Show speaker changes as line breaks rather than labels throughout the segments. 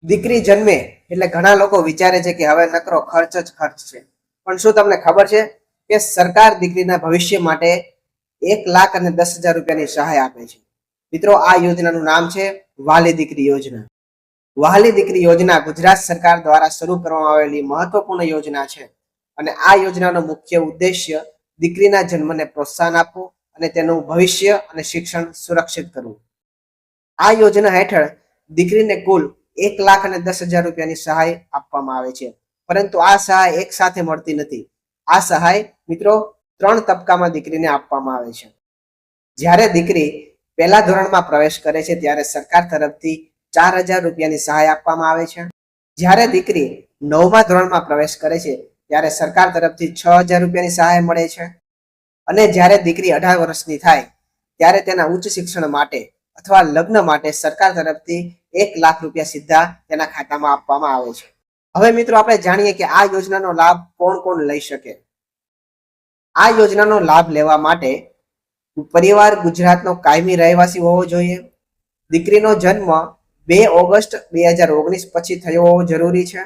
દીકરી જન્મે એટલે ઘણા લોકો વિચારે છે કે હવે નકરો ખર્ચ જ ખર્ચ છે, પણ શું તમને ખબર છે કે સરકાર દીકરીના ભવિષ્ય માટે 1,10,000 રૂપિયાની સહાય આપે છે? મિત્રો, આ યોજનાનું નામ છે વહાલી દીકરી યોજના. વહાલી દીકરી યોજના ગુજરાત સરકાર દ્વારા શરૂ કરવામાં આવેલી મહત્વપૂર્ણ યોજના છે અને આ યોજનાનો મુખ્ય ઉદ્દેશ્ય દીકરીના જન્મને પ્રોત્સાહન આપવું અને તેનું ભવિષ્ય અને શિક્ષણ સુરક્ષિત કરવું. આ યોજના હેઠળ દીકરીને કુલ 1,10,000 રૂપિયાની સહાય આપવામાં આવે છે, પરંતુ આ સહાય એક સાથે મળતી નથી. આ સહાય મિત્રો 3 તબક્કામાં દીકરીને આપવામાં આવે છે. જ્યારે દીકરી પહેલા ધોરણમાં પ્રવેશ કરે છે ત્યારે સરકાર તરફથી 4,000 રૂપિયાની સહાય આપવામાં આવે છે. જ્યારે દીકરી 9મા ધોરણમાં પ્રવેશ કરે છે ત્યારે સરકાર તરફથી 6,000 રૂપિયાની સહાય મળે છે. અને જ્યારે દીકરી 18 વર્ષની થાય ત્યારે તેના ઉચ્ચ શિક્ષણ માટે અથવા લગ્ન માટે સરકાર તરફથી 1,00,000 રૂપિયા સીધા તેના ખાતામાં આપવામાં આવે છે. હવે મિત્રો, આપણે જાણીએ કે આ યોજનાનો લાભ કોણ કોણ લઈ શકે. આ યોજનાનો લાભ લેવા માટે પરિવાર ગુજરાતનો કાયમી રહેવાસી હોવો જોઈએ. દીકરીનો જન્મ 2 ઓગસ્ટ 2019 પછી થયો હોવો જરૂરી છે.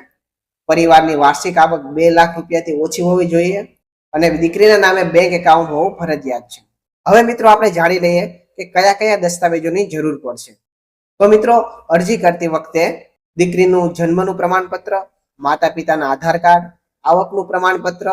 પરિવારની વાર્ષિક આવક 2,00,000 રૂપિયાથી ઓછી હોવી જોઈએ અને દીકરીના નામે બેંક એકાઉન્ટ હોવું ફરજિયાત છે. હવે મિત્રો, આપણે જાણી લઈએ કે કયા કયા દસ્તાવેજોની જરૂર પડશે. તો મિત્રો, અરજી કરતી વખતે દીકરીનું જન્મનું પ્રમાણપત્ર, માતા પિતાના આધાર કાર્ડ, આવકનું પ્રમાણપત્ર,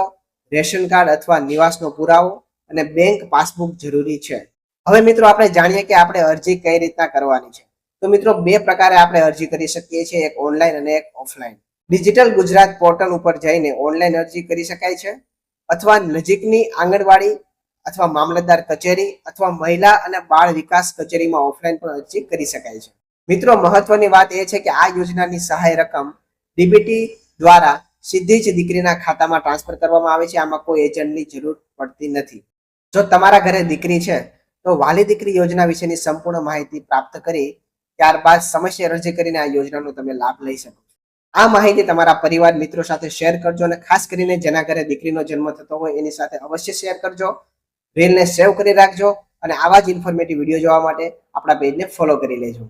રેશન કાર્ડ અથવા નિવાસનો પુરાવો અને બેંક પાસબુક જરૂરી છે. હવે મિત્રો, આપણે જાણીએ કે આપણે અરજી કઈ રીતના કરવાની છે. તો મિત્રો, 2 પ્રકારે આપણે અરજી કરી શકીએ છીએ, એક ઓનલાઈન અને એક ઓફલાઈન. ડિજિટલ ગુજરાત પોર્ટલ ઉપર જઈને ઓનલાઈન અરજી કરી શકાય છે અથવા નજીકની આંગણવાડી અથવા મામલતદાર કચેરી અથવા મહિલા અને બાળ વિકાસ કચેરીમાં ઓફલાઈન પણ અરજી કરી શકાય છે. મિત્રો, મહત્વની વાત એ છે કે આ યોજનાની સહાય રકમ ડીબીટી દ્વારા સીધી જ દીકરીના ખાતામાં ટ્રાન્સફર કરવામાં આવે છે. આમાં કોઈ એજન્ટની જરૂર પડતી નથી. જો તમારા ઘરે દીકરી છે તો વહાલી દીકરી યોજના વિશેની સંપૂર્ણ માહિતી પ્રાપ્ત કરી ત્યારબાદ સમયસર અરજી કરીને આ યોજનાનો તમે લાભ લઈ શકો છો. આ માહિતી તમારા પરિવાર મિત્રો સાથે શેર કરજો અને ખાસ કરીને જેના ઘરે દીકરીનો જન્મ થતો હોય એની સાથે અવશ્ય શેર કરજો. રીલને સેવ કરી રાખજો અને આવા જ ઇન્ફોર્મેટિવ વિડીયો જોવા માટે આપણા પેજને ફોલો કરી લેજો.